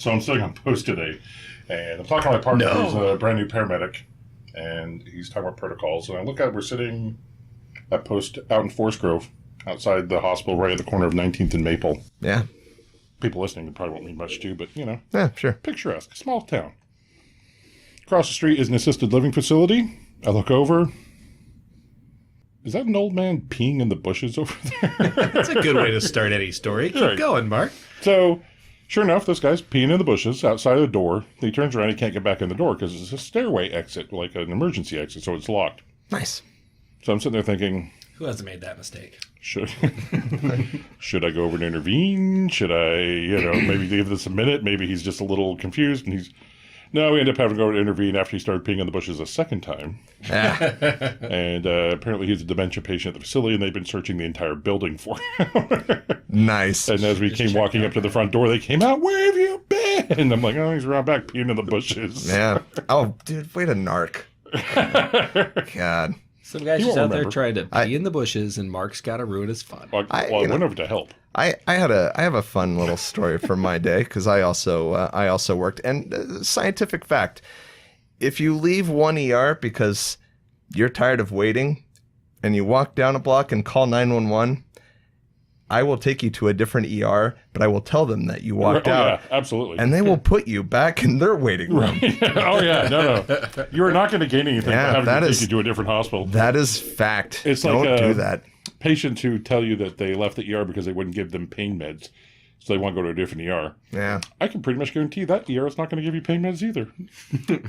So I'm sitting on post today, and I'm talking to my partner who's a brand new paramedic, and he's talking about protocols. And I look at we're sitting at post out in Forest Grove, outside the hospital, right at the corner of 19th and Maple. Yeah. People listening probably won't mean much to, but Yeah, sure. Picturesque, small town. Across the street is an assisted living facility. I look over. Is that an old man peeing in the bushes over there? That's a good way to start any story. Keep going, Mark. So, sure enough, this guy's peeing in the bushes outside of the door. He turns around, he can't get back in the door because it's a stairway exit, like an emergency exit, so it's locked. Nice. So I'm sitting there thinking, Who hasn't made that mistake? should I go over and intervene? Should I, maybe give this a minute? Maybe he's just a little confused, and No, we ended up having to go to intervene after he started peeing in the bushes a second time. And apparently he's a dementia patient at the facility, and they've been searching the entire building for him. Nice. And as we came walking up to the front door, they came out, "Where have you been?" And I'm like, "Oh, he's around back peeing in the bushes." Yeah. Oh, dude, way to narc. God. Some guy's You just won't out there remember. trying to pee in the bushes, and Mark's got to ruin his fun. Well, I went over to help. I have a fun little story from my day because I also worked. And scientific fact: if you leave one ER because you're tired of waiting, and you walk down a block and call 911, I will take you to a different ER, but I will tell them that you walked out. Yeah, absolutely. And they will put you back in their waiting room. Oh, yeah. No. You are not going to gain anything Yeah, by having to that take you to a different hospital. That is fact. It's Don't like do that. Patients who tell you that they left the ER because they wouldn't give them pain meds, so they want to go to a different ER. Yeah. I can pretty much guarantee that ER is not going to give you pain meds either.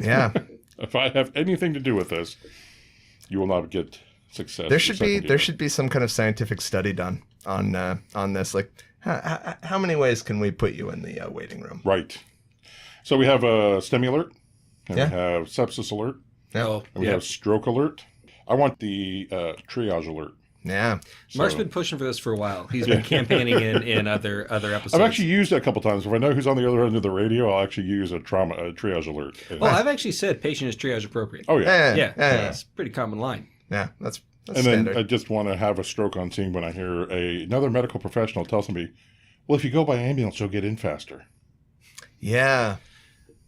Yeah. If I have anything to do with this, you will not get success. There should be some kind of scientific study done on this. Like, how many ways can we put you in the waiting room? Right. So we have a STEMI alert, and Yeah. we have sepsis alert, Oh, and we have stroke alert. I want the triage alert. Yeah. Mark's been pushing for this for a while. He's been campaigning in other episodes. I've actually used it a couple times. If I know who's on the other end of the radio, I'll actually use a triage alert. Well, I've actually said patient is triage appropriate. Oh, yeah. Yeah, Yeah. it's a pretty common line. Yeah. That's And standard. then I just want to have a stroke on scene when I hear another medical professional tell somebody, well, if you go by ambulance, you'll get in faster. Yeah.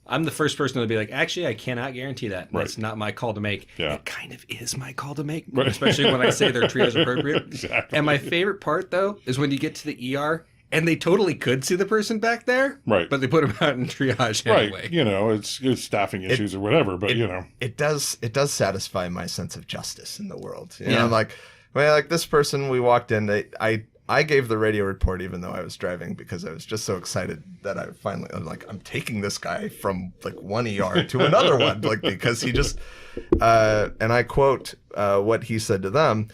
I'm the first person to be like, actually, I cannot guarantee that. Right. That's not my call to make. Yeah. It kind of is my call to make, Right. especially when I say they're triage appropriate. Exactly. And my favorite part, though, is when you get to the ER and they totally could see the person back there, Right. but they put them out in triage Right. anyway. It's staffing issues or whatever, but It does satisfy my sense of justice in the world. You know, like this person, we walked in, I gave the radio report even though I was driving because I was just so excited that I'm taking this guy from like one ER to another one, like because he just, and I quote what he said to them.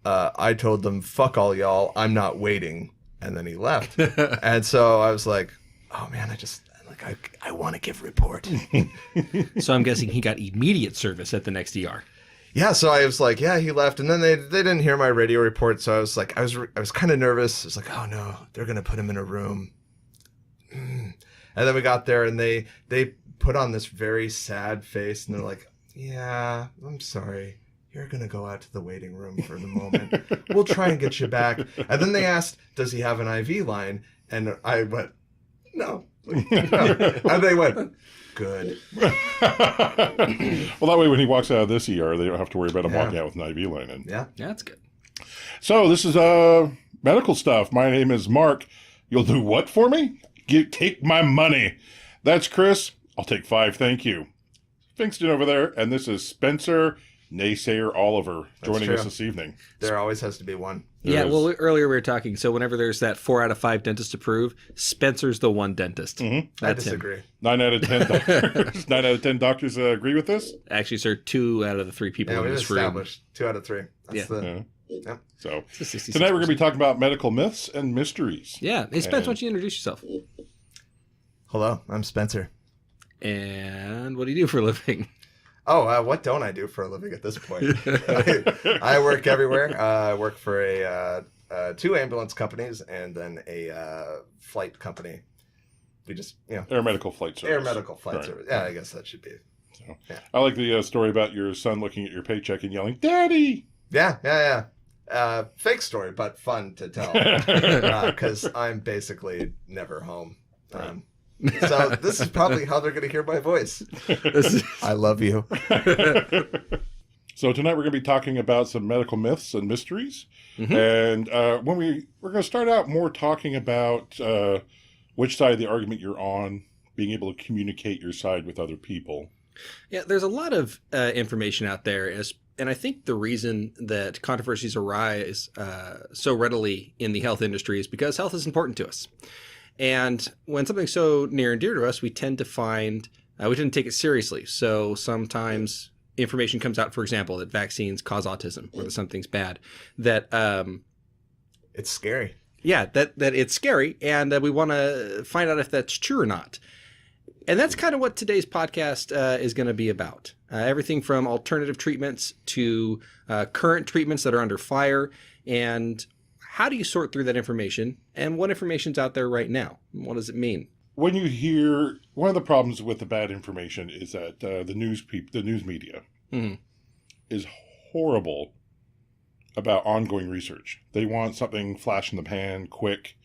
I told them, "Fuck all y'all, I'm not waiting," and then he left. And so I was like, "Oh man, I want to give report." So I'm guessing he got immediate service at the next ER. Yeah, so I was like, yeah, he left, and then they didn't hear my radio report, so I was like, I was kind of nervous. I was like, oh no, they're gonna put him in a room. And then we got there, and they put on this very sad face, and they're like, yeah, I'm sorry, you're gonna go out to the waiting room for the moment. We'll try and get you back. And then they asked, does he have an IV line? And I went, no. And they went, good. well, that way when he walks out of this ER, they don't have to worry about him walking out with an IV line in. Yeah. Yeah, that's good. So this is medical stuff. My name is Mark. You'll do what for me? Take my money. That's Chris. I'll take 5, thank you. Finkston over there, and this is Spencer Naysayer Oliver joining us this evening. There always has to be one. Yeah, well, earlier we were talking, so whenever there's that 4 out of 5 dentists approve, Spencer's the one dentist. Mm-hmm. I That's him. disagree. 9 out of 10 doctors. 9 out of 10 doctors agree with this? Actually, sir, 2 out of the 3 people Yeah, in we this room. established 2 out of 3. That's Yeah. So It's a 66%. tonight we're going to be talking about medical myths and mysteries. Yeah. Hey, Spence, why don't you introduce yourself? Hello, I'm Spencer. And what do you do for a living? Oh, what don't I do for a living at this point? I work everywhere. I work for 2 ambulance companies and then a flight company. We just, Air medical flight service. air medical flight Right. service. Yeah, I guess that should be. So, I like the story about your son looking at your paycheck and yelling, "Daddy!" Yeah. Fake story, but fun to tell because I'm basically never home. So this is probably how they're going to hear my voice. I love you. So tonight we're going to be talking about some medical myths and mysteries. Mm-hmm. And we're going to start out more talking about which side of the argument you're on, being able to communicate your side with other people. Yeah, there's a lot of information out there, and I think the reason that controversies arise so readily in the health industry is because health is important to us. And when something's so near and dear to us, we tend to take it seriously. So sometimes information comes out, for example, that vaccines cause autism or that something's bad, that it's scary. Yeah, that it's scary, and we want to find out if that's true or not. And that's kind of what today's podcast is going to be about. Everything from alternative treatments to current treatments that are under fire, and how do you sort through that information, and what information's out there right now? What does it mean? When you hear, one of the problems with the bad information is that the news media is horrible about ongoing research. They want something flash in the pan, quick.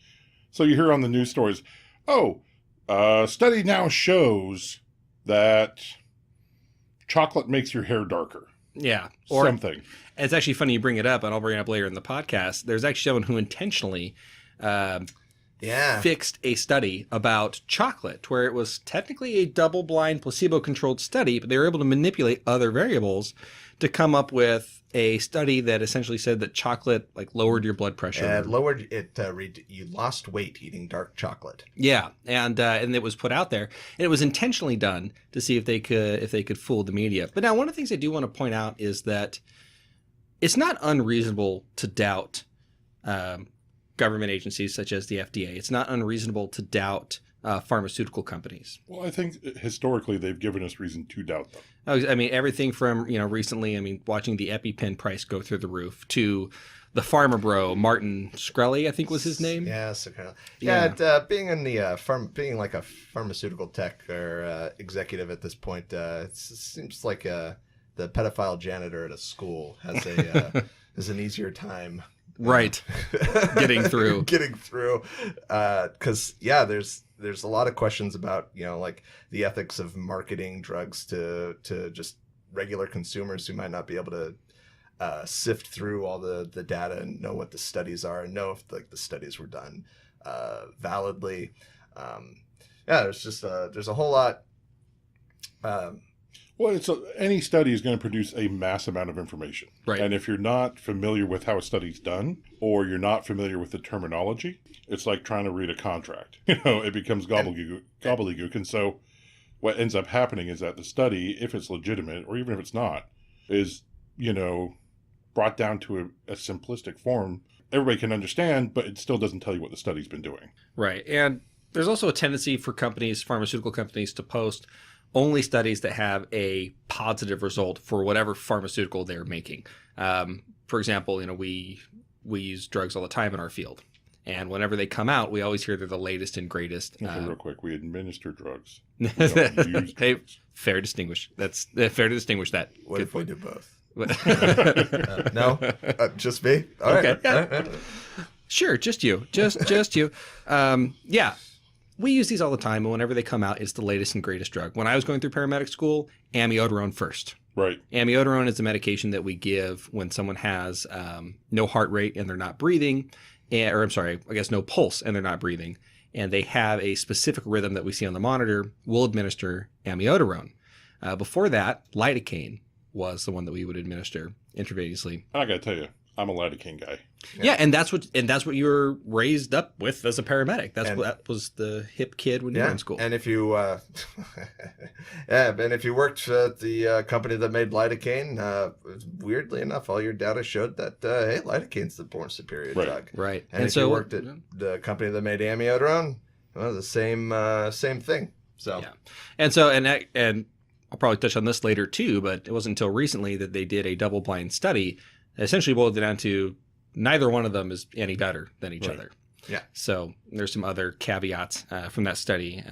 So you hear on the news stories, study now shows that chocolate makes your hair darker. Yeah. Or something. It's actually funny you bring it up, and I'll bring it up later in the podcast. There's actually someone who intentionally fixed a study about chocolate where it was technically a double-blind placebo-controlled study, but they were able to manipulate other variables to come up with a study that essentially said that chocolate lowered your blood pressure. You lost weight eating dark chocolate. Yeah, and it was put out there, and it was intentionally done to see if they could fool the media. But now, one of the things I do want to point out is that it's not unreasonable to doubt government agencies such as the FDA. It's not unreasonable to doubt pharmaceutical companies. Well, I think historically they've given us reason to doubt them. I mean, everything from, recently, watching the EpiPen price go through the roof to the pharma bro, Martin Shkreli, I think was his name. Yeah, so kind of. Being in the being like a pharmaceutical tech or executive at this point, it seems like the pedophile janitor at a school has an easier time. Right. Getting through. Because there's a lot of questions about, the ethics of marketing drugs to just regular consumers who might not be able to sift through all the data and know what the studies are and know if the studies were done validly. There's a whole lot. Well, any study is going to produce a mass amount of information. Right. And if you're not familiar with how a study's done, or you're not familiar with the terminology, it's like trying to read a contract. It becomes gobbledygook. And so what ends up happening is that the study, if it's legitimate, or even if it's not, is, brought down to a simplistic form. Everybody can understand, but it still doesn't tell you what the study's been doing. Right. And there's also a tendency for pharmaceutical companies, to post only studies that have a positive result for whatever pharmaceutical they're making. For example, we use drugs all the time in our field. And whenever they come out, we always hear they're the latest and greatest. Okay, real quick, we administer drugs. We don't use drugs. Hey, fair to distinguish. That's fair to distingush that. What if we do both? No? Just me? All right. Okay. Yeah. All right. Sure, just you. Just you. Yeah. We use these all the time, and whenever they come out, it's the latest and greatest drug. When I was going through paramedic school, amiodarone first. Right. Amiodarone is the medication that we give when someone has no heart rate and they're not breathing, no pulse and they're not breathing, and they have a specific rhythm that we see on the monitor. We'll administer amiodarone. Before that, lidocaine was the one that we would administer intravenously. I got to tell you, I'm a lidocaine guy. Yeah, and that's what you were raised up with as a paramedic. That was the hip kid when you were in school. And if you, worked at the company that made lidocaine, weirdly enough, all your data showed that lidocaine's the more superior drug. Right. And if you worked at the company that made amiodarone, well, the same thing. So yeah, and I'll probably touch on this later too, but it wasn't until recently that they did a double-blind study that essentially boiled it down to neither one of them is any better than each other. Yeah. So there's some other caveats from that study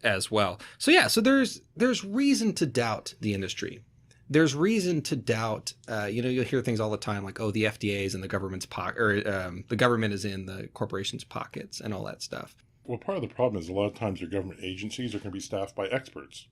as well. So yeah, so there's reason to doubt the industry. There's reason to doubt. You'll hear things all the time like, oh, the FDA is in the government's pocket, or the government is in the corporation's pockets, and all that stuff. Well, part of the problem is a lot of times your government agencies are going to be staffed by experts.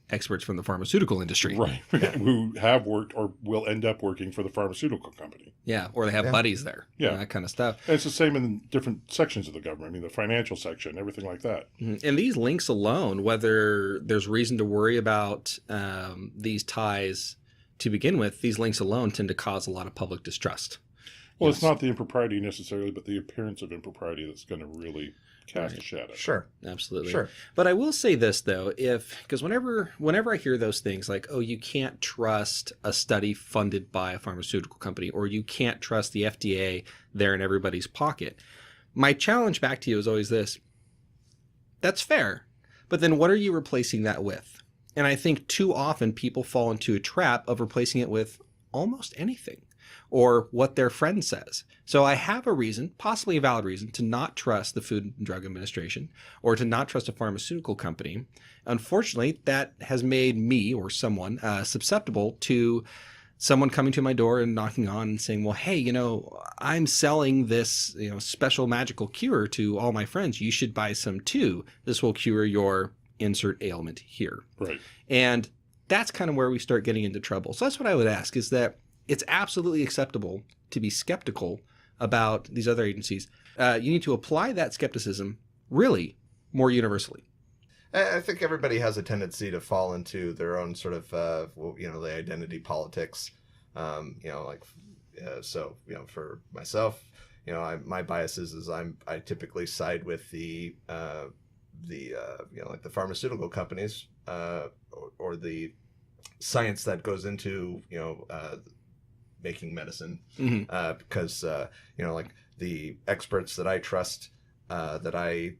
Experts from the pharmaceutical industry. Right. Who have worked or will end up working for the pharmaceutical company. Yeah, or they have buddies there. Yeah. That kind of stuff. And it's the same in different sections of the government. I mean, the financial section, everything like that. And these links alone, whether there's reason to worry about these ties to begin with, these links alone tend to cause a lot of public distrust. Well, it's not the impropriety necessarily, but the appearance of impropriety that's going to really cast a shadow. Sure. Absolutely. Sure. But I will say this, though, because whenever I hear those things like, oh, you can't trust a study funded by a pharmaceutical company, or you can't trust the FDA, they're in everybody's pocket. My challenge back to you is always this. That's fair. But then what are you replacing that with? And I think too often people fall into a trap of replacing it with almost anything, or what their friend says. So I have a reason, possibly a valid reason, to not trust the Food and Drug Administration or to not trust a pharmaceutical company. Unfortunately, that has made me or someone susceptible to someone coming to my door and knocking on and saying, well, hey, I'm selling this, special magical cure to all my friends. You should buy some too. This will cure your insert ailment here. Right. And that's kind of where we start getting into trouble. So that's what I would ask, is that it's absolutely acceptable to be skeptical about these other agencies. You need to apply that skepticism really more universally. I think everybody has a tendency to fall into their own sort of, the identity politics. For myself, my bias is I typically side with the pharmaceutical companies or the science that goes into making medicine, because the experts that I trust, that I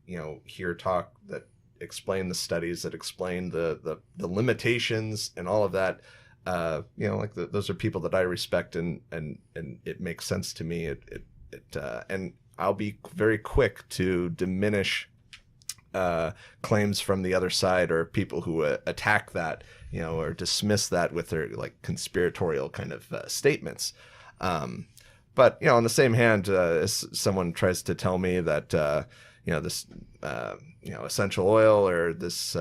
hear talk, that explain the studies, that explain the limitations and all of that, those are people that I respect, and it makes sense to me. And I'll be very quick to diminish claims from the other side, or people who attack that, or dismiss that with their conspiratorial kind of statements. But on the same hand, if someone tries to tell me that this essential oil, or this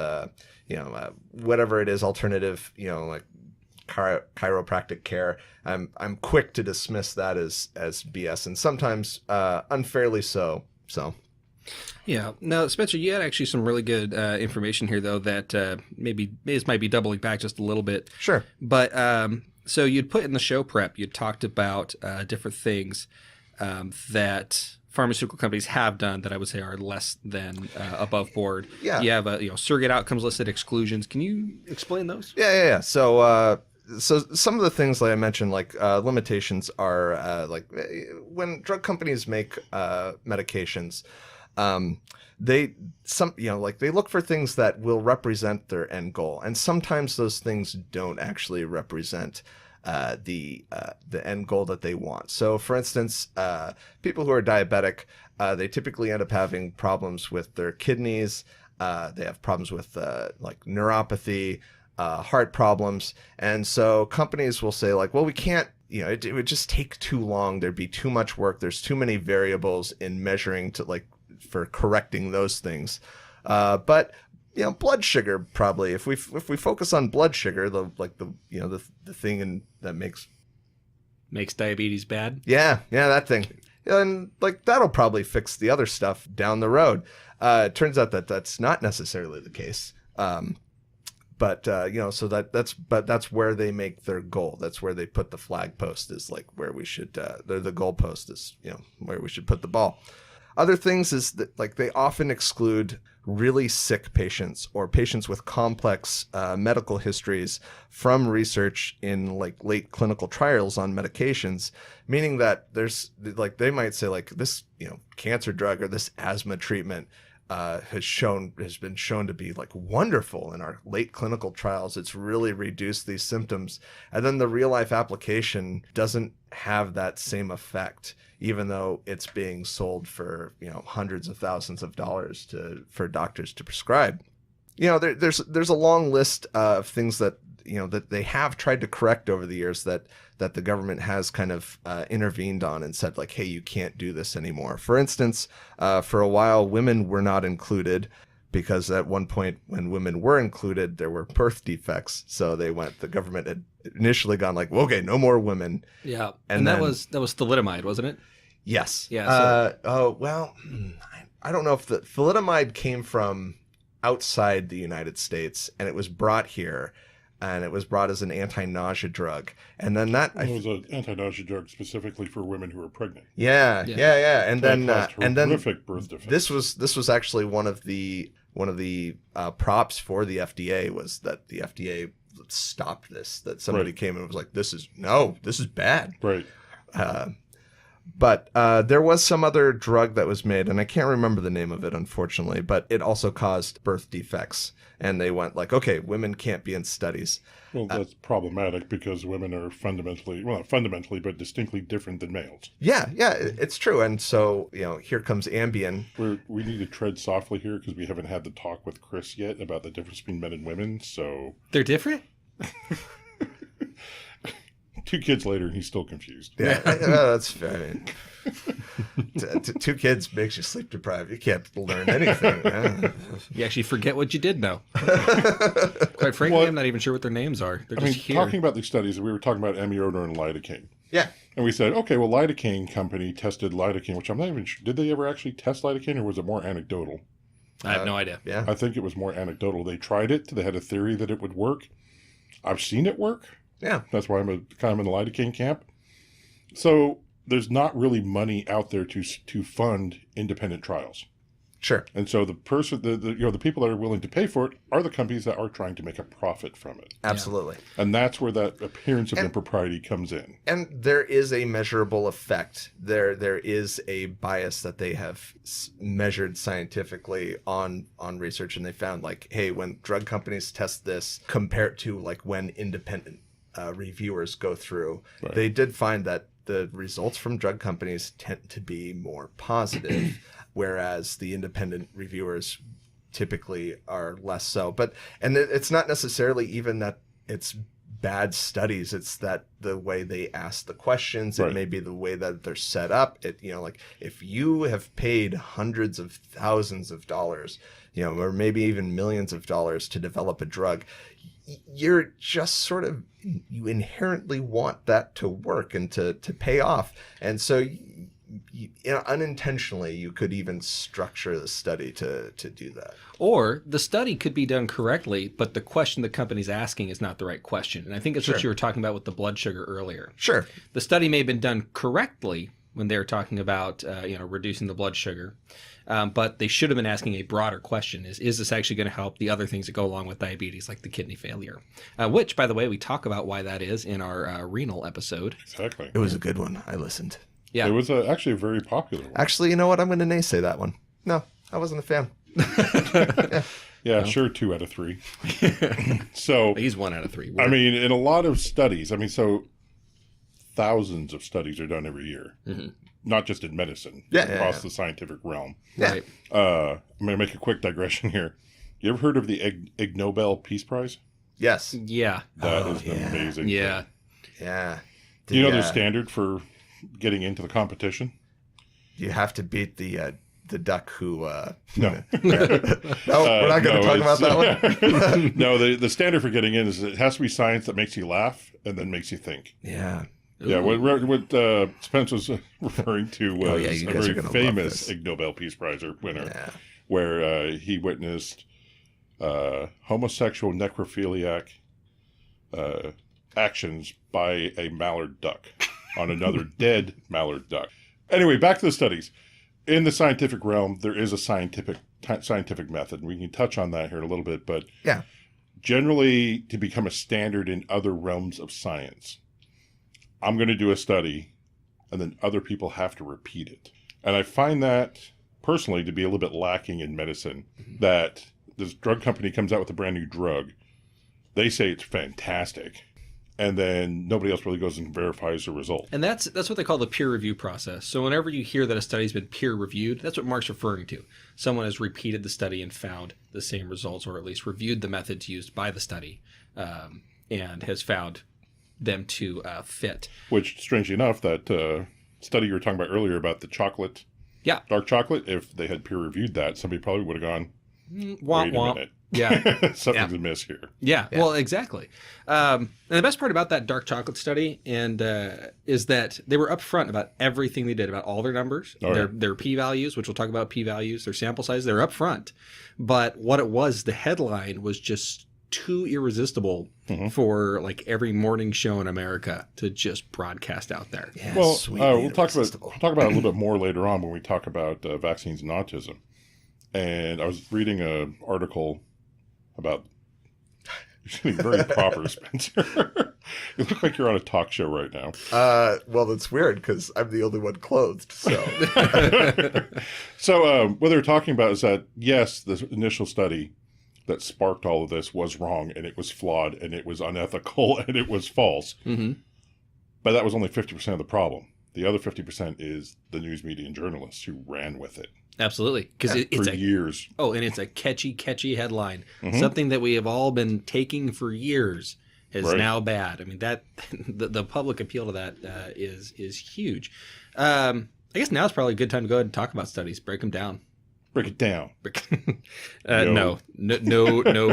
whatever it is, alternative chiropractic care, I'm quick to dismiss that as BS, and sometimes unfairly so. Yeah. Now, Spencer, you had actually some really good information here, though, that maybe this might be doubling back just a little bit. Sure. But so you'd put in the show prep, you talked about different things that pharmaceutical companies have done that I would say are less than above board. Yeah. You have surrogate outcomes listed, exclusions. Can you explain those? Yeah. So some of the things that I mentioned, limitations, are when drug companies make medications. They look for things that will represent their end goal, and sometimes those things don't actually represent the end goal that they want. So, for instance, people who are diabetic, they typically end up having problems with their kidneys. They have problems with neuropathy, heart problems, and so companies will say well, we can't. It would just take too long. There'd be too much work. There's too many variables in measuring for correcting those things. But blood sugar, probably, if we focus on blood sugar, the thing that makes diabetes bad. Yeah, that thing. And that'll probably fix the other stuff down the road. It turns out that that's not necessarily the case. But that's where they make their goal. That's where they put the flag post, is where we should, the goal post is, where we should put the ball. Other things is that they often exclude really sick patients, or patients with complex medical histories, from research in late clinical trials on medications, meaning that there's they might say this cancer drug or this asthma treatment has been shown to be wonderful in our late clinical trials. It's really reduced these symptoms, and then the real life application doesn't have that same effect, even though it's being sold for hundreds of thousands of dollars for doctors to prescribe. There's a long list of things that that they have tried to correct over the years that the government has kind of intervened on and said like, hey, you can't do this anymore. For instance, for a while, women were not included because at one point when women were included, there were birth defects. So the government had initially gone like, well, okay, no more women. Yeah. And that was thalidomide, wasn't it? Yes. Yeah. I don't know if the thalidomide came from outside the United States and it was brought here, and it was brought as an anti-nausea drug. And then it was an anti-nausea drug specifically for women who are pregnant. Yeah. And then horrific birth defects. This was actually one of the props for the FDA was that the FDA stopped this. That somebody came and was like, this is bad. Right. But there was some other drug that was made, and I can't remember the name of it, unfortunately, but it also caused birth defects. And they went like, okay, women can't be in studies. Well, that's problematic because women are not fundamentally, but distinctly different than males. Yeah, it's true. And so, here comes Ambien. We need to tread softly here because we haven't had the talk with Chris yet about the difference between men and women. So they're different? 2 kids later, and he's still confused. Yeah, that's fair. Two kids makes you sleep deprived. You can't learn anything. You actually forget what you did know. Quite frankly, I'm not even sure what their names are. They're just here. Talking about these studies, we were talking about amiodarone and lidocaine. Yeah. And we said, okay, well, lidocaine company tested lidocaine, which I'm not even sure. Did they ever actually test lidocaine, or was it more anecdotal? I have no idea. Yeah. I think it was more anecdotal. They tried it. They had a theory that it would work. I've seen it work. Yeah. That's why I'm kind of in the lidocaine camp. So there's not really money out there to fund independent trials. Sure. And so the people that are willing to pay for it are the companies that are trying to make a profit from it. Absolutely. Yeah. And that's where that appearance of impropriety comes in. And there is a measurable effect. There is a bias that they have measured scientifically on research, and they found like, hey, when drug companies test this compared to like when independent reviewers go through, they did find that the results from drug companies tend to be more positive, whereas the independent reviewers typically are less so. And it's not necessarily even that it's bad studies. It's that the way they ask the questions, it may be the way that they're set up. Like if you have paid hundreds of thousands of dollars, or maybe even millions of dollars to develop a drug, you're just sort of, you inherently want that to work and to pay off. And so unintentionally, you could even structure the study to do that. Or the study could be done correctly, but the question the company's asking is not the right question. And I think it's what you were talking about with the blood sugar earlier. Sure. The study may have been done correctly when they were talking about reducing the blood sugar. But they should have been asking a broader question: is this actually going to help the other things that go along with diabetes, like the kidney failure? Which, by the way, we talk about why that is in our renal episode. Exactly. It was a good one. I listened. Yeah. It was actually a very popular one. Actually, you know what? I'm going to naysay that one. No, I wasn't a fan. Yeah, sure, 2 out of 3. So he's 1 out of 3. I mean, in a lot of studies, so thousands of studies are done every year. Mm-hmm. Not just in medicine, across the scientific realm. Yeah. Right. I'm going to make a quick digression here. You ever heard of the Ig Nobel Peace Prize? Yes. Yeah. That is an amazing Yeah. thing. Yeah. Do you know their standard for getting into the competition? You have to beat the duck who... No. We're not going to talk about that one? No, the standard for getting in is it has to be science that makes you laugh and then makes you think. Yeah. Yeah, what Spence was referring to was a very famous Ig Nobel Peace Prize winner, where he witnessed homosexual necrophiliac actions by a mallard duck on another dead mallard duck. Anyway, back to the studies. In the scientific realm, there is a scientific method, and we can touch on that here in a little bit, but generally to become a standard in other realms of science, I'm going to do a study, and then other people have to repeat it. And I find that, personally, to be a little bit lacking in medicine, that this drug company comes out with a brand new drug. They say it's fantastic, and then nobody else really goes and verifies the result. And that's what they call the peer review process. So whenever you hear that a study's been peer reviewed, that's what Mark's referring to. Someone has repeated the study and found the same results, or at least reviewed the methods used by the study. and has found them to fit. Which, strangely enough, that study you were talking about earlier about the chocolate, Yeah. dark chocolate, if they had peer-reviewed that, somebody probably would have gone, Womp wait a womp. minute. Yeah. Something's amiss here. Yeah, well, exactly. And the best part about that dark chocolate study is that they were upfront about everything they did, about all their numbers, their p-values, which we'll talk about p-values, their sample size. They're upfront. But what it was, the headline was just too irresistible for like every morning show in America to just broadcast out there. Yeah, Well, sweetly we'll talk about irresistible. it a little bit more later on when we talk about vaccines and autism. And I was reading an article about. You're getting very proper, Spencer. You look like you're on a talk show right now. Well, it's weird because I'm the only one clothed. So So what they're talking about is that, yes, the initial study that sparked all of this was wrong, and it was flawed, and it was unethical, and it was false. Mm-hmm. But that was only 50% of the problem. The other 50% is the news media and journalists who ran with it. Absolutely, because For years. Oh, and it's a catchy headline. Something that we have all been taking for years is now bad. I mean, that the public appeal to that is huge. I guess now is probably a good time to go ahead and talk about studies. Break them down. Break it down. No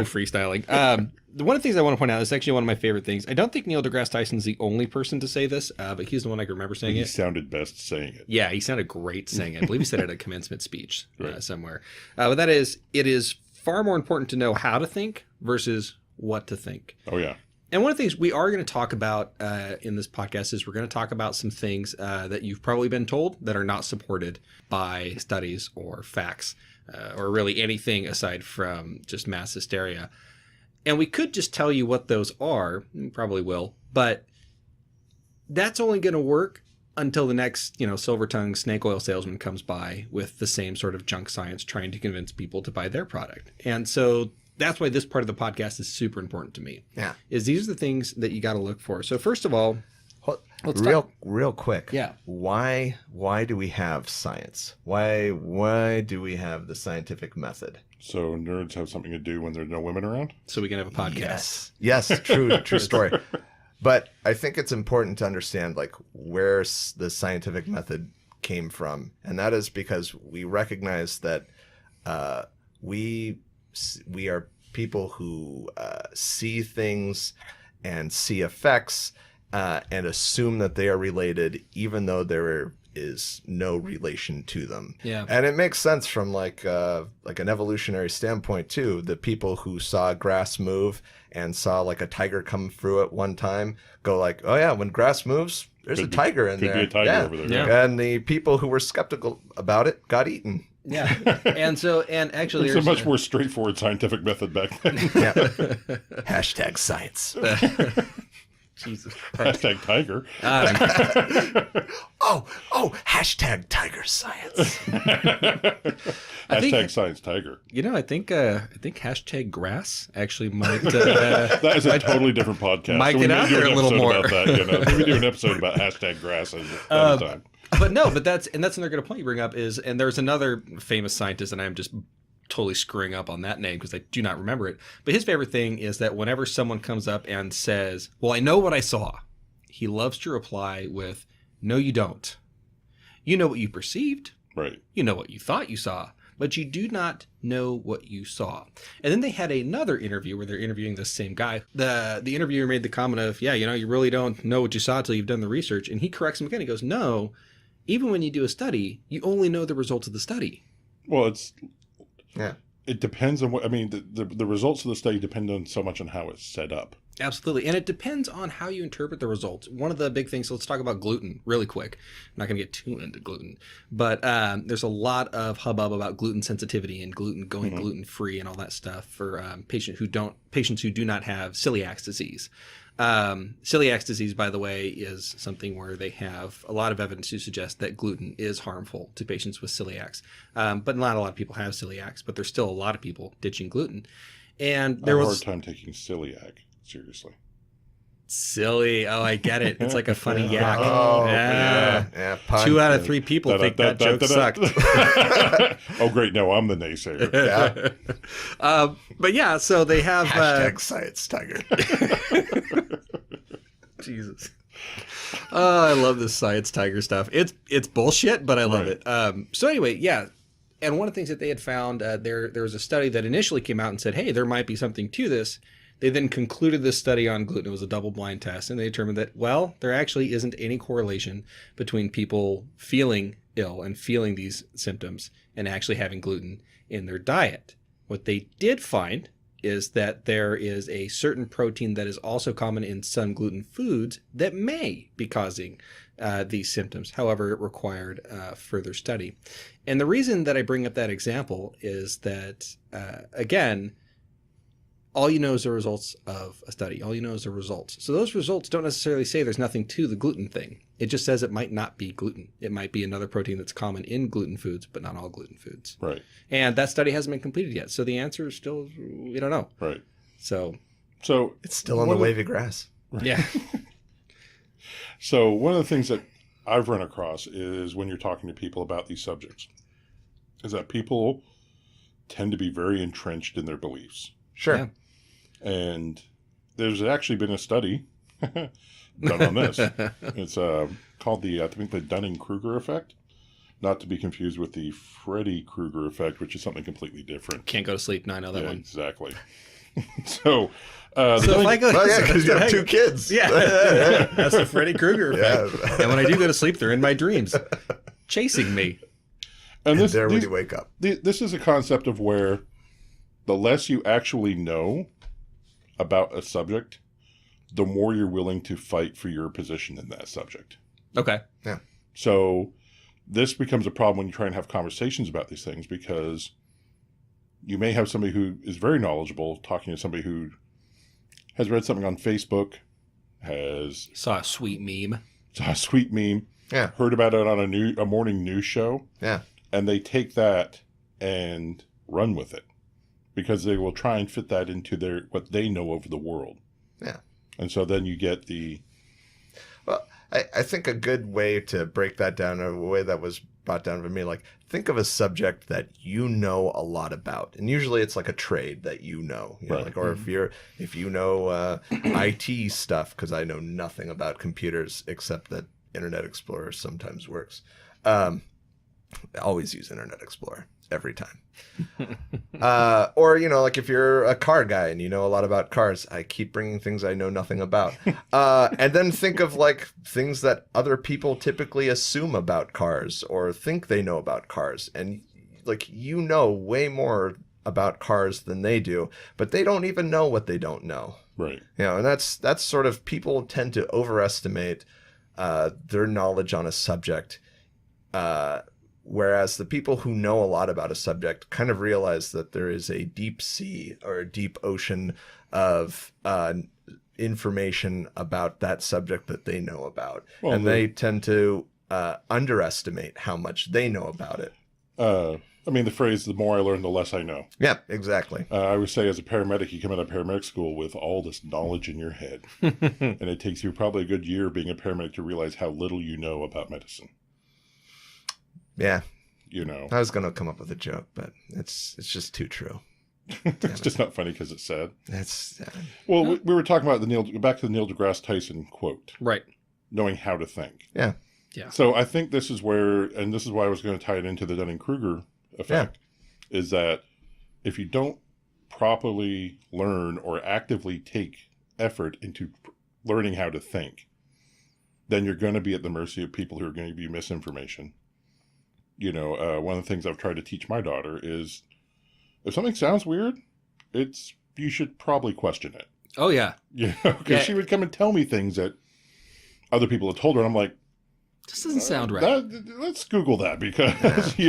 freestyling. One of the things I want to point out is actually one of my favorite things. I don't think Neil deGrasse Tyson's the only person to say this, but he's the one I can remember saying He it. sounded best saying it. Yeah, he sounded great saying it. I believe he said it at a commencement speech somewhere. But that is, it is far more important to know how to think versus what to think. Oh, yeah. And one of the things we are going to talk about in this podcast is we're going to talk about some things that you've probably been told that are not supported by studies or facts or really anything aside from just mass hysteria. And we could just tell you what those are, probably will, but that's only going to work until the next, silver-tongued snake oil salesman comes by with the same sort of junk science trying to convince people to buy their product. And so that's why this part of the podcast is super important to me. Yeah. Is these are the things that you got to look for. So first of all, let's real quick. Yeah. Why do we have science? Why do we have the scientific method? So nerds have something to do when there's no women around? so we can have a podcast. Yes, true story. But I think it's important to understand like where the scientific method came from, and that is because we recognize that we are people who see things and see effects and assume that they are related, even though there is no relation to them. Yeah. And it makes sense from like an evolutionary standpoint too. The people who saw grass move and saw like a tiger come through it one time go like, oh yeah, when grass moves, there's a tiger in there. Could be a tiger over there. Yeah. And the people who were skeptical about it got eaten. Yeah. And actually It's a much more straightforward scientific method back then. Yeah. Hashtag science. Jesus Christ. Hashtag tiger. Oh, hashtag tiger science. Hashtag science tiger. I think hashtag grass actually might That is a totally different podcast. Might we get may out do there an a little episode more. about that, Maybe do an episode about hashtag grass another time. but that's another good point you bring up is, and there's another famous scientist, and I'm just totally screwing up on that name because I do not remember it. But his favorite thing is that whenever someone comes up and says, well, I know what I saw, he loves to reply with, no, you don't. You know what you perceived. Right. You know what you thought you saw, but you do not know what you saw. And then they had another interview where they're interviewing the same guy. The interviewer made the comment of, yeah, you really don't know what you saw until you've done the research. And he corrects him again. He goes, no, even when you do a study, you only know the results of the study. Well, Yeah. it depends on what, the results of the study depend on so much on how it's set up. Absolutely. And it depends on how you interpret the results. One of the big things, so let's talk about gluten really quick. I'm not going to get too into gluten, but there's a lot of hubbub about gluten sensitivity and gluten going gluten-free and all that stuff for patients who do not have celiac disease. Celiac disease, by the way, is something where they have a lot of evidence to suggest that gluten is harmful to patients with celiacs. But not a lot of people have celiacs, but there's still a lot of people ditching gluten. And I have a hard time taking celiac seriously. Silly. Oh, I get it. It's like a funny yak. Oh, yeah. yeah. Pun. 2 out of 3 people think that joke sucked. Oh, great. No, I'm the naysayer. Yeah. But yeah, so they have Hashtag science tiger. Jesus. Oh, I love this science tiger stuff. It's bullshit, but I love it. So anyway, yeah. And one of the things that they had found, there was a study that initially came out and said, hey, there might be something to this. They then concluded this study on gluten. It was a double-blind test, and they determined that, well, there actually isn't any correlation between people feeling ill and feeling these symptoms and actually having gluten in their diet. What they did find is that there is a certain protein that is also common in some gluten foods that may be causing these symptoms. However, it required further study. And the reason that I bring up that example is that, again, all you know is the results of a study. All you know is the results. So those results don't necessarily say there's nothing to the gluten thing. It just says it might not be gluten. It might be another protein that's common in gluten foods, but not all gluten foods. Right. And that study hasn't been completed yet. So the answer is still, we don't know. Right. So it's still on the wavy grass. Right. Yeah. So one of the things that I've run across is when you're talking to people about these subjects is that people tend to be very entrenched in their beliefs. Sure. Yeah. And there's actually been a study done on this. It's called the Dunning-Kruger effect, not to be confused with the Freddy Krueger effect, which is something completely different. Can't go to sleep. No, I know that one. Exactly. So if I go, because you have 2 kids. Yeah, that's the Freddy Krueger effect. Yeah. And when I do go to sleep, they're in my dreams, chasing me. And when you wake up. This is a concept of where the less you actually know about a subject, the more you're willing to fight for your position in that subject. Okay. Yeah. So this becomes a problem when you try and have conversations about these things, because you may have somebody who is very knowledgeable talking to somebody who has read something on Facebook, saw a sweet meme, yeah, heard about it on a morning news show, yeah, and they take that and run with it, because they will try and fit that into what they know of the world. Yeah. And so then you get Well, I think a good way to break that down, a way that was brought down to me, like, think of a subject that you know a lot about. And usually it's like a trade that you know, right. like, or if you know IT stuff, because I know nothing about computers except that Internet Explorer sometimes works. I always use Internet Explorer every time. Or, like if you're a car guy and you know a lot about cars, I keep bringing things I know nothing about. And then think of like things that other people typically assume about cars or think they know about cars. And like, way more about cars than they do, but they don't even know what they don't know. Right. And that's sort of, people tend to overestimate their knowledge on a subject. Whereas the people who know a lot about a subject kind of realize that there is a deep sea or a deep ocean of information about that subject that they know about. Well, and they tend to underestimate how much they know about it. The phrase, the more I learn, the less I know. Yeah, exactly. I would say as a paramedic, you come out of paramedic school with all this knowledge in your head. And it takes you probably a good year being a paramedic to realize how little you know about medicine. Yeah. I was going to come up with a joke, but it's just too true. It's just not funny because it's sad. That's sad. Well, we were talking about back to the Neil deGrasse Tyson quote. Right. Knowing how to think. Yeah. Yeah. So I think this is where, and this is why I was going to tie it into the Dunning-Kruger effect, is that if you don't properly learn or actively take effort into learning how to think, then you're going to be at the mercy of people who are going to give you misinformation. One of the things I've tried to teach my daughter is, if something sounds weird, you should probably question it. Oh, yeah. Because she would come and tell me things that other people had told her, and I'm like, this doesn't sound right. Let's Google that, because,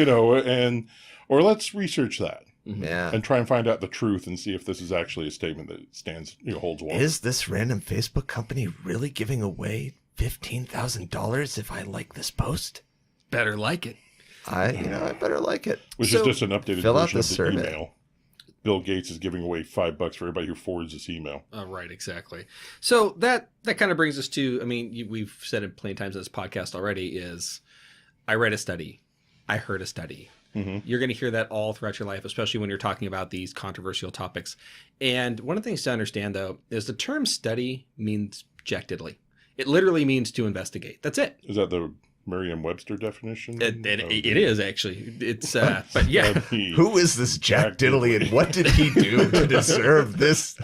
or let's research that. Yeah. And try and find out the truth and see if this is actually a statement that holds water. Is this random Facebook company really giving away $15,000 if I like this post? Better like it. I better like it. Which is just an updated version of the email. Bill Gates is giving away $5 for everybody who forwards this email. Right, exactly. So that kind of brings us to, I mean, we've said it plenty of times in this podcast already, is I read a study. I heard a study. Mm-hmm. You're going to hear that all throughout your life, especially when you're talking about these controversial topics. And one of the things to understand, though, is the term study means objectively. It literally means to investigate. That's it. Is that the Merriam-Webster definition? It is, actually. It's, but yeah. Who is this Jack Diddley and what did he do to deserve this?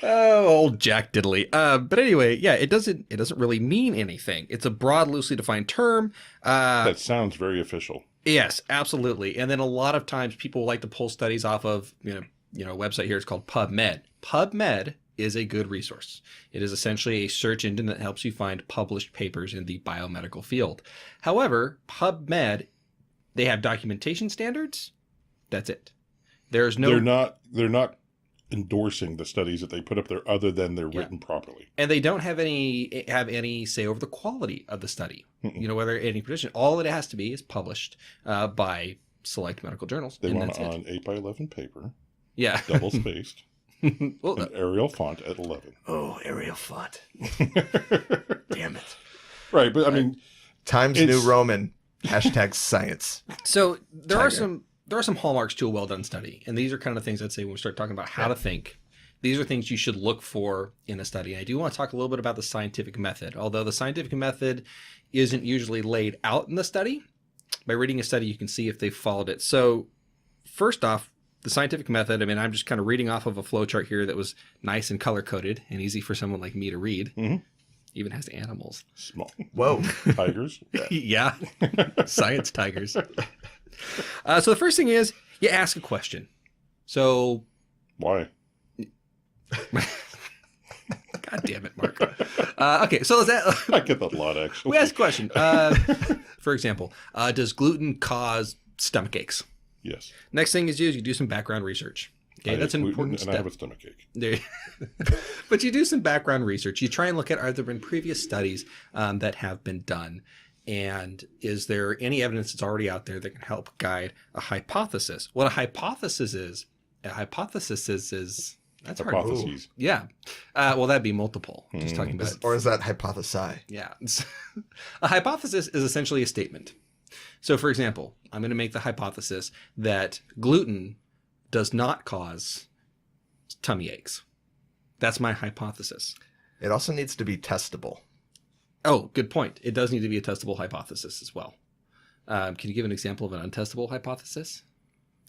Oh, old Jack Diddley. But anyway, yeah, it doesn't really mean anything. It's a broad, loosely defined term. That sounds very official. Yes, absolutely. And then a lot of times people like to pull studies off of, a website here. It's called PubMed. PubMed is a good resource. It is essentially a search engine that helps you find published papers in the biomedical field. However, PubMed, they have documentation standards. That's it. There's no. They're not endorsing the studies that they put up there, other than they're written properly. And they don't have any say over the quality of the study. Whether any position. All it has to be is published by select medical journals. They want it on 8x11 paper. Yeah. Double spaced. Well, an Arial font at 11. Oh, Arial font. Damn it. Right, but I mean, Times New Roman. #science. So there are some hallmarks to a well-done study, and these are kind of things I'd say when we start talking about how to think. These are things you should look for in a study. I do want to talk a little bit about the scientific method, although the scientific method isn't usually laid out in the study. By reading a study, you can see if they've followed it. So first off, the scientific method, I mean, I'm just kind of reading off of a flowchart here that was nice and color-coded and easy for someone like me to read. Mm-hmm. Even has animals. Small. Whoa. Tigers. Yeah. Science tigers. So the first thing is you ask a question. So why? God damn it, Mark. Okay, so I get that a lot, actually. We ask a question. For example, does gluten cause stomach aches? Yes. Next thing is you do some background research. Okay, that's an important step. And I have a stomach ache. There. But you do some background research. You try and look at, are there been previous studies that have been done? And is there any evidence that's already out there that can help guide a hypothesis? What a hypothesis is that's hypotheses. Yeah. Well, that'd be multiple. Just talking about. Or is that hypothesi? Yeah. A hypothesis is essentially a statement. So, for example, I'm going to make the hypothesis that gluten does not cause tummy aches. That's my hypothesis. It also needs to be testable. Oh, good point. It does need to be a testable hypothesis as well. Can you give an example of an untestable hypothesis?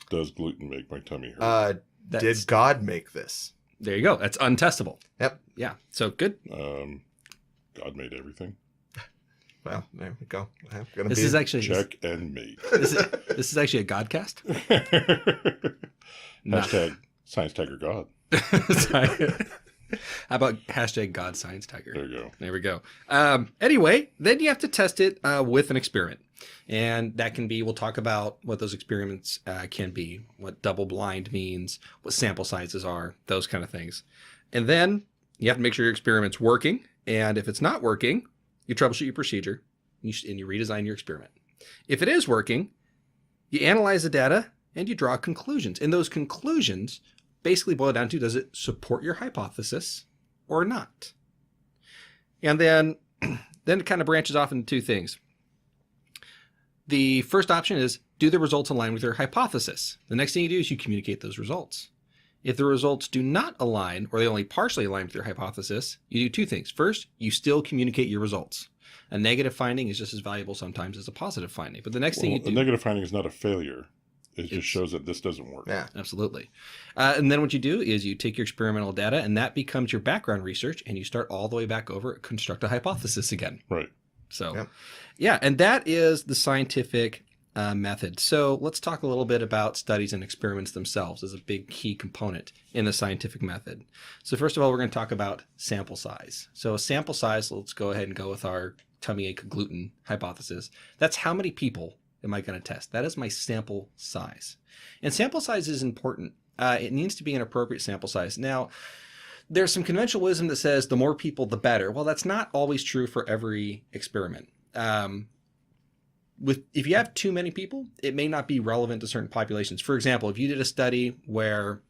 Does gluten make my tummy hurt? Did God make this? There you go. That's untestable. Yep. Yeah. So good. God made everything. Well, there we go. This is actually check and mate. This is actually a Godcast. Hashtag Science Tiger God. How about hashtag God Science Tiger? There you go. There we go. Anyway, then you have to test it with an experiment. And that can be, we'll talk about what those experiments can be, what double blind means, what sample sizes are, those kind of things. And then you have to make sure your experiment's working. And if it's not working, you troubleshoot your procedure and you redesign your experiment. If it is working, you analyze the data and you draw conclusions. And those conclusions basically boil down to, does it support your hypothesis or not? And then it kind of branches off into two things. The first option is, do the results align with your hypothesis? The next thing you do is you communicate those results. If the results do not align, or they only partially align with your hypothesis, you do two things. First, you still communicate your results. A negative finding is just as valuable sometimes as a positive finding. But the next thing you do... A negative finding is not a failure. It just shows that this doesn't work. Yeah, absolutely. And then what you do is you take your experimental data, and that becomes your background research, and you start all the way back over, construct a hypothesis again. Right. So, yeah, and that is the scientific method. So let's talk a little bit about studies and experiments themselves as a big key component in the scientific method. So first of all, we're going to talk about sample size. So a sample size, let's go ahead and go with our tummy ache gluten hypothesis. That's how many people am I going to test? That is my sample size. And sample size is important. It needs to be an appropriate sample size. Now, there's some conventional wisdom that says the more people, the better. Well, that's not always true for every experiment. if you have too many people, it may not be relevant to certain populations. For example, if you did a study where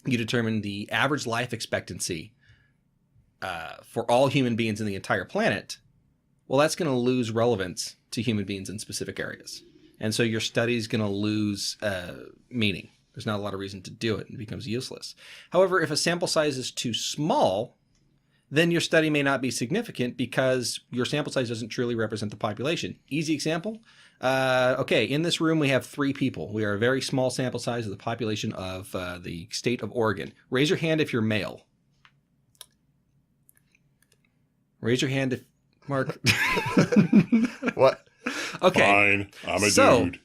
you determined the average life expectancy for all human beings in the entire planet, well, that's going to lose relevance to human beings in specific areas. And so your study is going to lose meaning. There's not a lot of reason to do it, and it becomes useless. However, if a sample size is too small, then your study may not be significant because your sample size doesn't truly represent the population. Easy example. Okay, in this room we have 3 people. We are a very small sample size of the population of the state of Oregon. Raise your hand if you're male. Raise your hand if Mark. What? Okay. Fine. I'm a dude.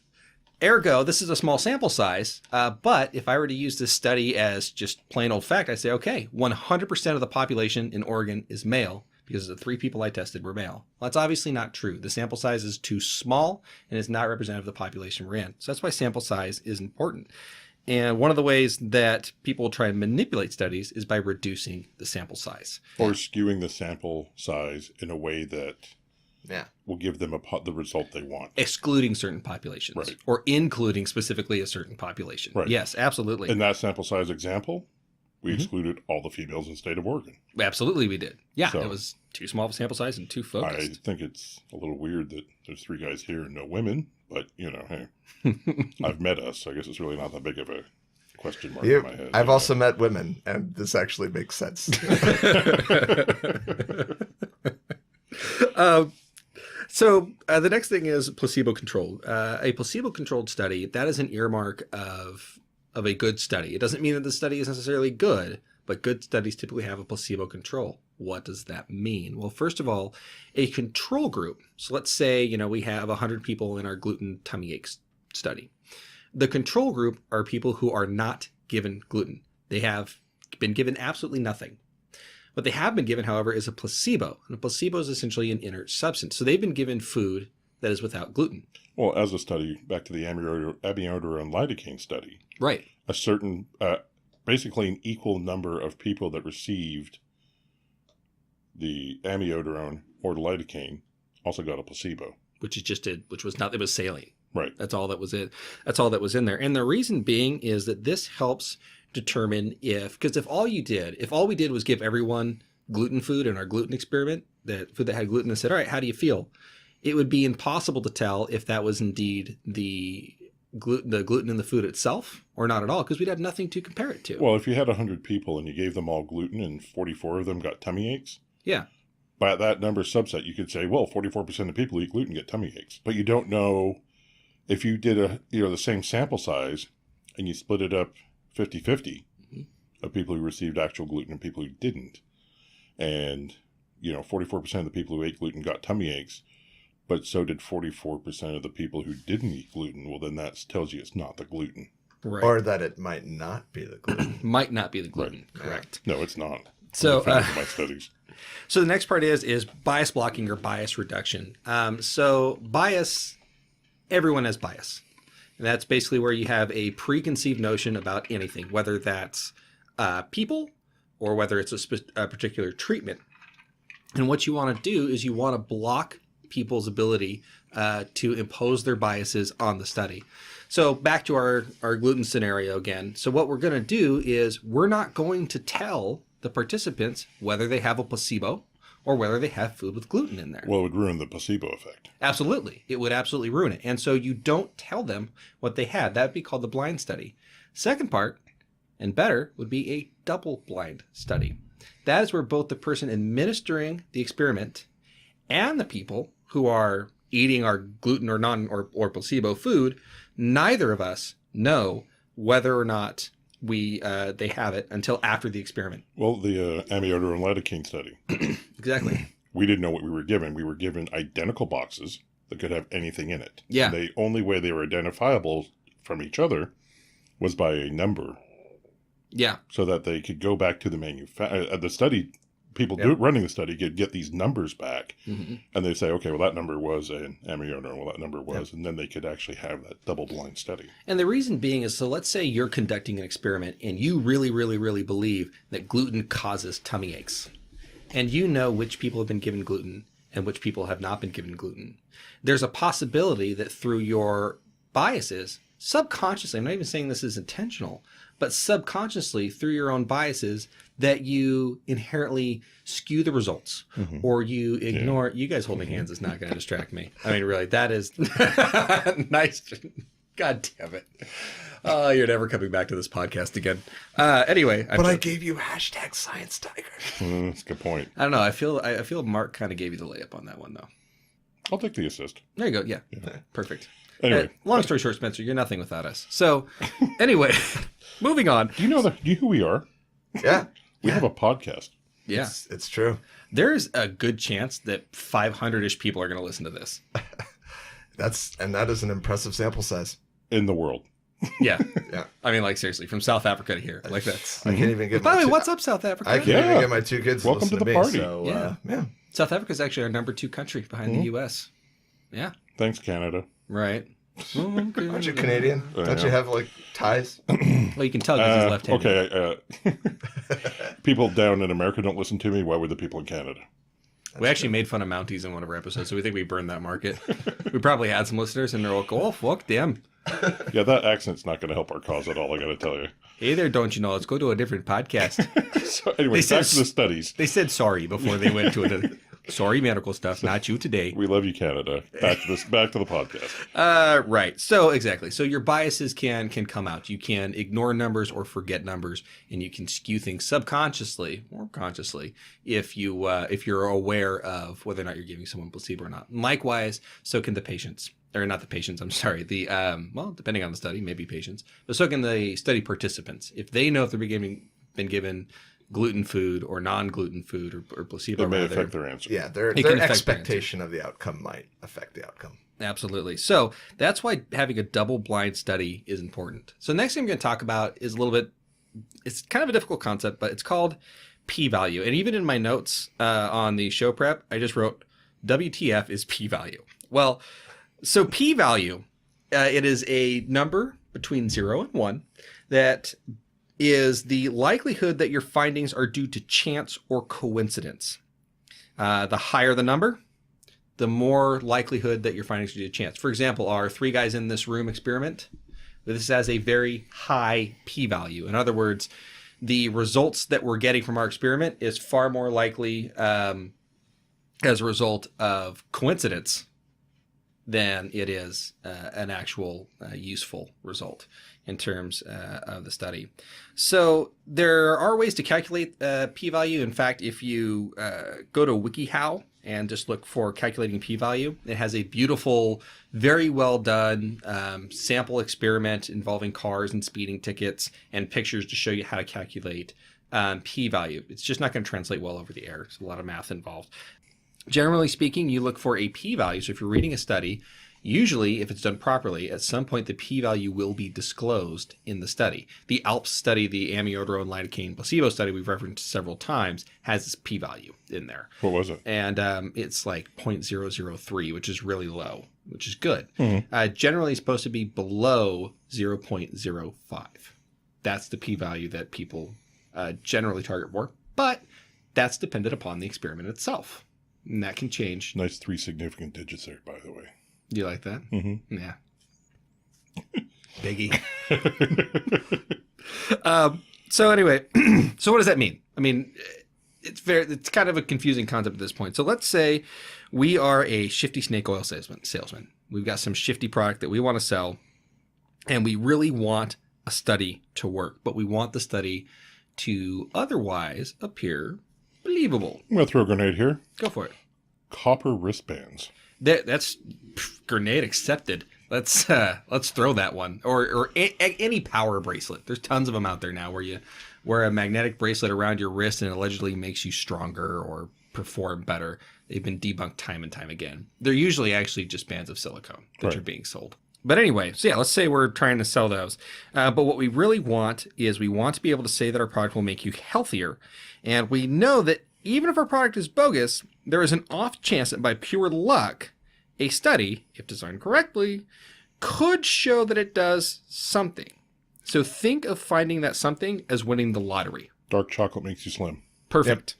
Ergo, this is a small sample size, but if I were to use this study as just plain old fact, I'd say, okay, 100% of the population in Oregon is male because the 3 people I tested were male. Well, that's obviously not true. The sample size is too small and is not representative of the population we're in. So that's why sample size is important. And one of the ways that people try and manipulate studies is by reducing the sample size. Or skewing the sample size in a way that Yeah. will give them the result they want. Excluding certain populations. Right. Or including specifically a certain population. Right. Yes, absolutely. In that sample size example, we excluded all the females in the state of Oregon. Absolutely we did. Yeah, So- it was too small of a sample size and too I focused. think it's a little weird that there's 3 guys here and no women, but, hey, I've met us, so I guess it's really not that big of a question mark in my head. I've also met women, and this actually makes sense. So the next thing is placebo-controlled. A placebo-controlled study, that is an earmark of a good study. It doesn't mean that the study is necessarily good, but good studies typically have a placebo control. What does that mean? Well, first of all, a control group. So let's say, we have 100 people in our gluten tummy aches study. The control group are people who are not given gluten. They have been given absolutely nothing. What they have been given, however, is a placebo. And a placebo is essentially an inert substance. So they've been given food that is without gluten. Well, as a study, back to the amiodarone lidocaine study, Right. a certain, basically an equal number of people that received the amiodarone or the lidocaine also got a placebo. It was saline. Right. That's all that was it. That's all that was in there. And the reason being is that this helps determine because if all we did was give everyone gluten food in our gluten experiment, that food that had gluten, and said, all right, how do you feel? It would be impossible to tell if that was indeed the gluten in the food itself or not at all, because we'd have nothing to compare it to. Well, if you had 100 people and you gave them all gluten and 44 of them got tummy aches, Yeah. by that number subset, you could say, well, 44% of people who eat gluten get tummy aches. But you don't know if you did the same sample size and you split it up 50-50 of people who received actual gluten and people who didn't. And, 44% of the people who ate gluten got tummy aches, but so did 44% of the people who didn't eat gluten. Well, then that tells you it's not the gluten. Right. Or that it might not be the gluten. Might not be the gluten. Right. Correct. No, it's not. So, my studies. So the next part is bias blocking or bias reduction. So bias, everyone has bias. And that's basically where you have a preconceived notion about anything, whether that's people or whether it's a particular treatment. And what you want to do is you want to block people's ability to impose their biases on the study. So back to our gluten scenario again. So what we're going to do is we're not going to tell the participants whether they have a placebo or whether they have food with gluten in there. Well, it would ruin the placebo effect. Absolutely. It would absolutely ruin it. And so you don't tell them what they had. That would be called the blind study. Second part, and better, would be a double blind study. That is where both the person administering the experiment and the people who are eating our gluten or placebo food, neither of us know whether or not they have it until after the experiment. Well, the amiodarone lidocaine study. Exactly. We didn't know what we were given. We were given identical boxes that could have anything in it. Yeah. And the only way they were identifiable from each other was by a number. Yeah. So that they could go back to the study. People running the study could get these numbers back, and they say, okay, well, that number was an amiodarone, well, that number was, and then they could actually have that double-blind study. And the reason being is, so let's say you're conducting an experiment and you really, really, really believe that gluten causes tummy aches, and you know which people have been given gluten and which people have not been given gluten. There's a possibility that through your biases, subconsciously, I'm not even saying this is intentional, but subconsciously through your own biases, that you inherently skew the results or you ignore. You guys holding hands is not going to distract me. I mean, really, that is nice. God damn it. Oh, you're never coming back to this podcast again. Anyway. I gave you #ScienceTiger. That's a good point. I don't know. I feel Mark kind of gave you the layup on that one, though. I'll take the assist. There you go. Yeah. Perfect. Anyway. Long story short, Spencer, you're nothing without us. So, anyway, moving on. Do you know who we are? Yeah. We have a podcast. Yeah. It's true. There's a good chance that 500-ish people are going to listen to this. That is an impressive sample size. In the world. Yeah. Yeah. I mean, like, seriously, from South Africa to here. Like, that's... I can't even get By the way, two- what's up, South Africa? I can't even get my 2 kids Welcome to listen to the me, party. So, yeah. South Africa is actually our number 2 country behind the U.S. Yeah. Thanks, Canada. Right. Aren't you Canadian? I Don't know. you have, like, ties? Well, you can tell because he's left-handed. Okay. People down in America don't listen to me. Why would the people in Canada? We actually made fun of Mounties in one of our episodes, so we think we burned that market. We probably had some listeners, and they're like, oh, fuck them. Yeah, that accent's not going to help our cause at all, I got to tell you. Hey there, don't you know? Let's go to a different podcast. So anyway, They said back to the studies. They said sorry before they went to it. Sorry, medical stuff, not you today. We love you, Canada. Back to the podcast. Right. So exactly. So your biases can come out. You can ignore numbers or forget numbers, and you can skew things subconsciously or consciously if you're aware of whether or not you're giving someone placebo or not. And likewise, so can the patients. Or not the patients, I'm sorry. The depending on the study, maybe patients, but so can the study participants. If they know if they're been given gluten food or non-gluten food or placebo, It may affect their answer. Yeah, their It can affect expectation of the outcome might affect the outcome. Absolutely. So that's why having a double-blind study is important. So next thing I'm going to talk about is it's kind of a difficult concept, but it's called p-value. And even in my notes on the show prep, I just wrote WTF is p-value. Well, so p-value, it is a number between 0 and 1 that is the likelihood that your findings are due to chance or coincidence. The higher the number, the more likelihood that your findings are due to chance. For example, our 3 guys in this room experiment, this has a very high p-value. In other words, the results that we're getting from our experiment is far more likely as a result of coincidence than it is an actual useful result in terms of the study. So there are ways to calculate p-value. In fact, if you go to WikiHow and just look for calculating p-value, it has a beautiful, very well done sample experiment involving cars and speeding tickets and pictures to show you how to calculate p-value. It's just not going to translate well over the air. There's a lot of math involved. Generally speaking, you look for a p-value. So if you're reading a study, usually if it's done properly, at some point the p-value will be disclosed in the study. The ALPS study, the amiodarone lidocaine placebo study we've referenced several times, has this p-value in there. What was it? And it's like 0.003, which is really low, which is good. Mm-hmm. Generally, it's supposed to be below 0.05. That's the p-value that people generally target for, but that's dependent upon the experiment itself. And that can change. Nice 3 significant digits there, by the way. Do you like that? Mm-hmm. Yeah. Biggie. So anyway, so what does that mean? I mean, it's kind of a confusing concept at this point. So let's say we are a shifty snake oil salesman. We've got some shifty product that we want to sell, and we really want a study to work, but we want the study to otherwise appear believable. I'm going to throw a grenade here. Go for it. Copper wristbands. That's grenade accepted. Let's throw that one or any power bracelet. There's tons of them out there now where you wear a magnetic bracelet around your wrist and it allegedly makes you stronger or perform better. They've been debunked time and time again. They're usually actually just bands of silicone that are being sold. But anyway, so yeah, let's say we're trying to sell those. But what we really want is we want to be able to say that our product will make you healthier. And we know that even if our product is bogus, there is an off chance that by pure luck, a study, if designed correctly, could show that it does something. So think of finding that something as winning the lottery. Dark chocolate makes you slim. Perfect.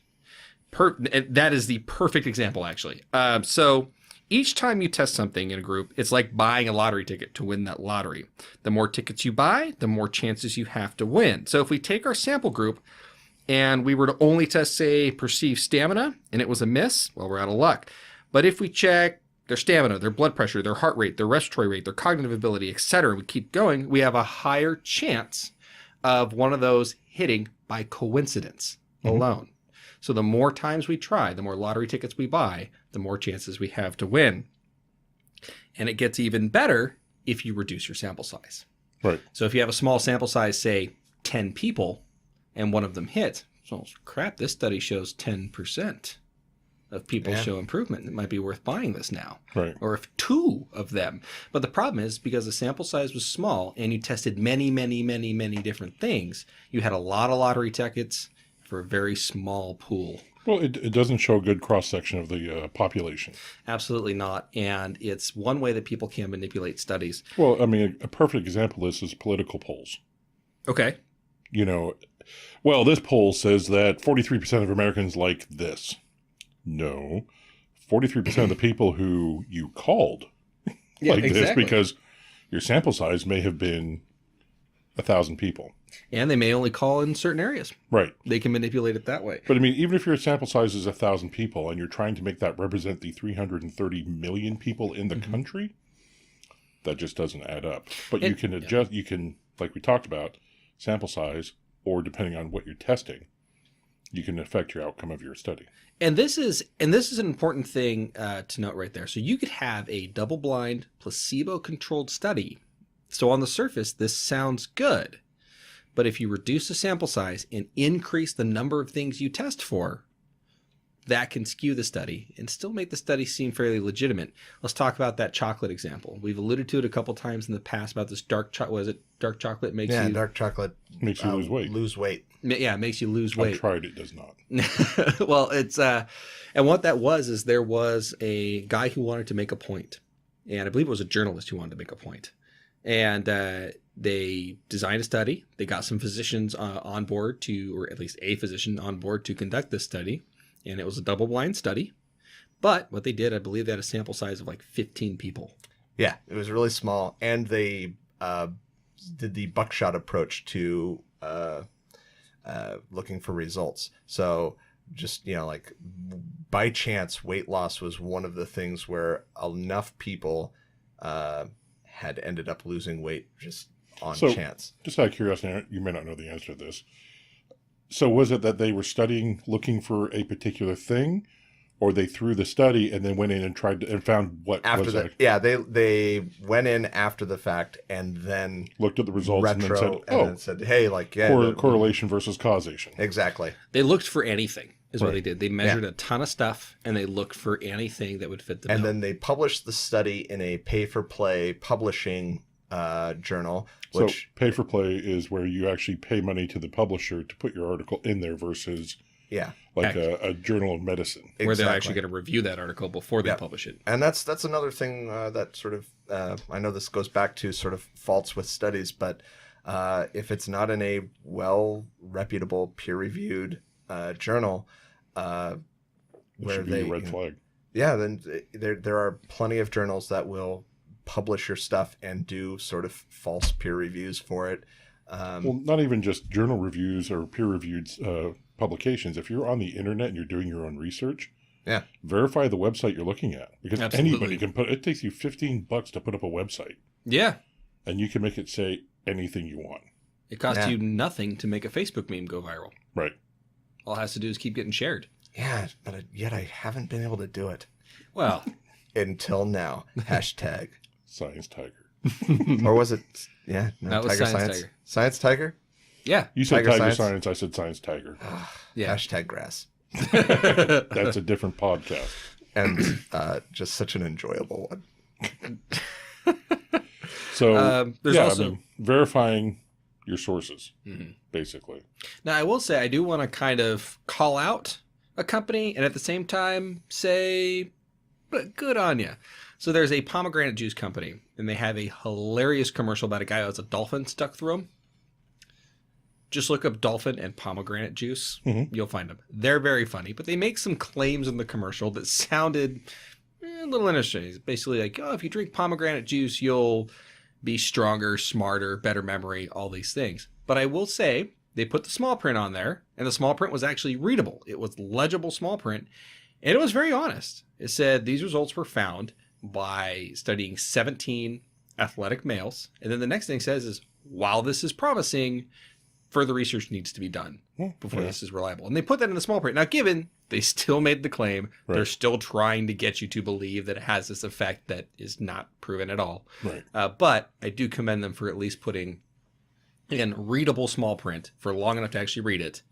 That is the perfect example, actually. So each time you test something in a group, it's like buying a lottery ticket to win that lottery. The more tickets you buy, the more chances you have to win. So if we take our sample group and we were to only test, say, perceived stamina, and it was a miss, well, we're out of luck. But if we check their stamina, their blood pressure, their heart rate, their respiratory rate, their cognitive ability, etc., we keep going, we have a higher chance of one of those hitting by coincidence alone. So the more times we try, the more lottery tickets we buy, the more chances we have to win. And it gets even better if you reduce your sample size. Right. So if you have a small sample size, say 10 people, and one of them hits, so crap, this study shows 10% of people show improvement. It might be worth buying this now. Right. Or if 2 of them. But the problem is because the sample size was small and you tested many, many, many, many different things, you had a lot of lottery tickets for a very small pool. Well, it doesn't show a good cross-section of the population. Absolutely not. And it's one way that people can manipulate studies. Well, I mean, a perfect example of this is political polls. Okay. You know, well, this poll says that 43% of Americans like this. No, 43% of the people who you called like this because your sample size may have been 1,000 people. And they may only call in certain areas. Right. They can manipulate it that way. But I mean, even if your sample size is 1,000 people and you're trying to make that represent the 330 million people in the country, that just doesn't add up. But you can adjust, you can, like we talked about, sample size, or depending on what you're testing, you can affect your outcome of your study. And this is an important thing to note right there. So you could have a double-blind, placebo-controlled study. So on the surface, this sounds good. But if you reduce the sample size and increase the number of things you test for, that can skew the study and still make the study seem fairly legitimate. Let's talk about that chocolate example. We've alluded to it a couple times in the past about this dark chocolate. Was it dark chocolate makes you... dark chocolate makes you lose weight. Lose weight. Yeah, it makes you lose weight. I've tried it, does not. Well, it's and what that was is there was a guy who wanted to make a point, and I believe it was a journalist who wanted to make a point, and they designed a study. They got some physicians on board or at least a physician on board to conduct this study, and it was a double-blind study. But what they did, I believe, they had a sample size of like 15 people. Yeah, it was really small, and they did the buckshot approach to looking for results. So just, like by chance, weight loss was one of the things where enough people had ended up losing weight just on chance. Just out of curiosity, you may not know the answer to this. So was it that they were looking for a particular thing, or they threw the study and then went in and tried and found what after was that? Yeah, they went in after the fact and then looked at the results and then said, hey, correlation versus causation. Exactly. They looked for anything is what they did. They measured a ton of stuff and they looked for anything that would fit the bill. And then they published the study in a pay-for-play publishing journal. Which, so pay-for-play is where you actually pay money to the publisher to put your article in there versus like a journal of medicine. Exactly. Where they're actually going to review that article before they publish it. And that's another thing that sort of, I know this goes back to sort of faults with studies, but if it's not in a well-reputable, peer-reviewed journal, where should be a red flag. Yeah, then there are plenty of journals that will publish your stuff and do sort of false peer reviews for it. Well, not even just journal reviews or peer-reviewed publications. If you're on the internet and you're doing your own research, verify the website you're looking at, because anybody can it takes you $15 to put up a website. Yeah. And you can make it say anything you want. It costs you nothing to make a Facebook meme go viral. Right. All it has to do is keep getting shared. Yeah, but yet I haven't been able to do it. Well. Until now. Hashtag. Science Tiger. Or was it? Yeah. No, that was Tiger Science Tiger. Science Tiger? Yeah. You said Tiger Science. I said Science Tiger. Yeah. Hashtag grass. That's a different podcast. And just such an enjoyable one. So, there's also verifying your sources, basically. Now, I will say I do want to kind of call out a company and at the same time say, but good on you. So there's a pomegranate juice company, and they have a hilarious commercial about a guy who has a dolphin stuck through him. just look up dolphin and pomegranate juice. Mhm. You'll find them. They're very funny, but they make some claims in the commercial that sounded a little interesting. It's basically like, oh, if you drink pomegranate juice, you'll be stronger, smarter, better memory, all these things. But I will say they put the small print on there, and the small print was actually readable. It was legible small print, and it was very honest. It said these results were found by studying 17 athletic males. And then the next thing it says is, while this is promising, further research needs to be done before this is reliable. And they put that in the small print. Now, given they still made the claim, they're still trying to get you to believe that it has this effect that is not proven at all. Right. But I do commend them for at least putting in readable small print for long enough to actually read it.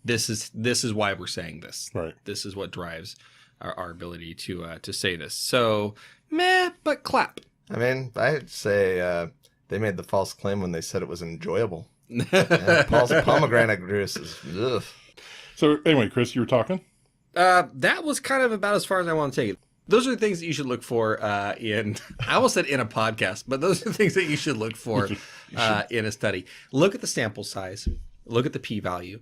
This is why we're saying this. Right. This is what drives our ability to say this. So, meh, but clap. I mean, I'd say they made the false claim when they said it was enjoyable. Pomegranate juice is ugh. So anyway, Chris, you were talking? That was kind of about as far as I want to take it. Those are the things that you should look for in, I almost said in a podcast, but those are the things that you should look for in a study. Look at the sample size. Look at the p-value.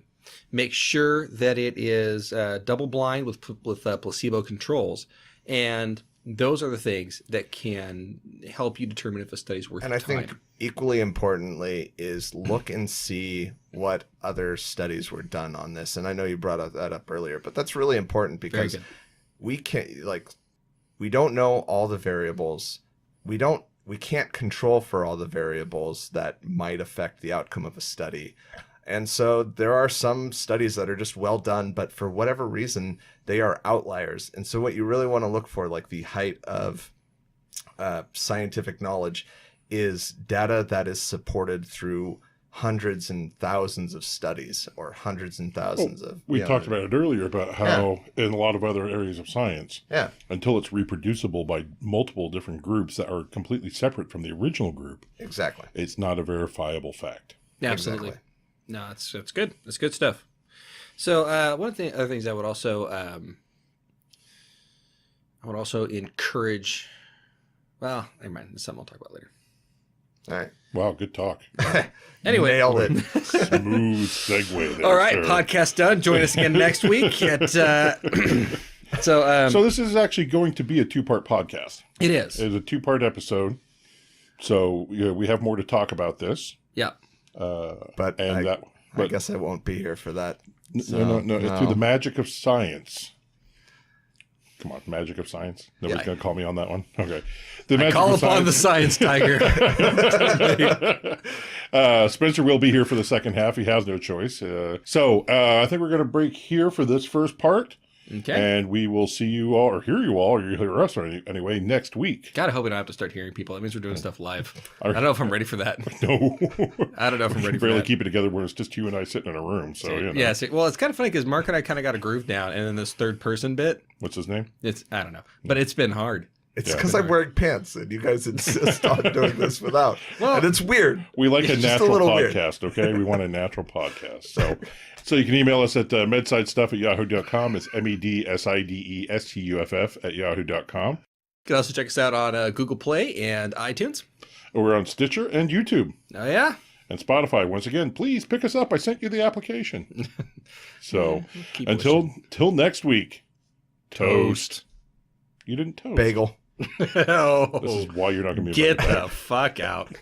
Make sure that it is double blind with placebo controls. And those are the things that can help you determine if a study's worth your time. And I think equally importantly is look and see what other studies were done on this. And I know you brought that up earlier, but that's really important because we don't know all the variables. We can't control for all the variables that might affect the outcome of a study. And so there are some studies that are just well done, but for whatever reason, they are outliers. And so what you really want to look for, like the height of scientific knowledge, is data that is supported through hundreds and thousands of studies or hundreds and thousands of... We talked about it earlier about how in a lot of other areas of science, until it's reproducible by multiple different groups that are completely separate from the original group, exactly, it's not a verifiable fact. Yeah, absolutely. Exactly. No, it's good. It's good stuff. So one of the other things I would also encourage. Well, never mind. It's something we'll talk about later. All right. Wow, good talk. Anyway, nailed it. Smooth segue there. All right, sir. Podcast done. Join us again next week. So this is actually going to be a 2-part podcast. It is. It's a 2-part episode. So we have more to talk about this. Yeah. But I guess I won't be here for that. No. It's through the magic of science. Come on, magic of science. Nobody's going to call me on that one. Okay. I call upon the science tiger. Spencer will be here for the second half. He has no choice. So I think we're going to break here for this first part. Okay. And we will see you all, or hear you all, or you hear us anyway, next week. God, I hope we don't have to start hearing people. That means we're doing stuff live. I don't know if I'm ready for that. No. I don't know if I'm ready for that. Barely keep it together when it's just you and I sitting in a room. So, you know. Yeah, well, it's kind of funny because Mark and I kind of got a groove down, and then this third person bit. What's his name? I don't know. But it's been hard. It's because I'm wearing pants, and you guys insist on doing this without. Well, and it's weird. We like a natural podcast, okay? We want a natural podcast. So you can email us at medsidestuff@yahoo.com. It's medsidestuff@yahoo.com. You can also check us out on Google Play and iTunes. We're on Stitcher and YouTube. Oh, yeah? And Spotify. Once again, please pick us up. I sent you the application. So until next week, toast. You didn't toast. Bagel. Oh, this is why you're not going to be get the fuck out.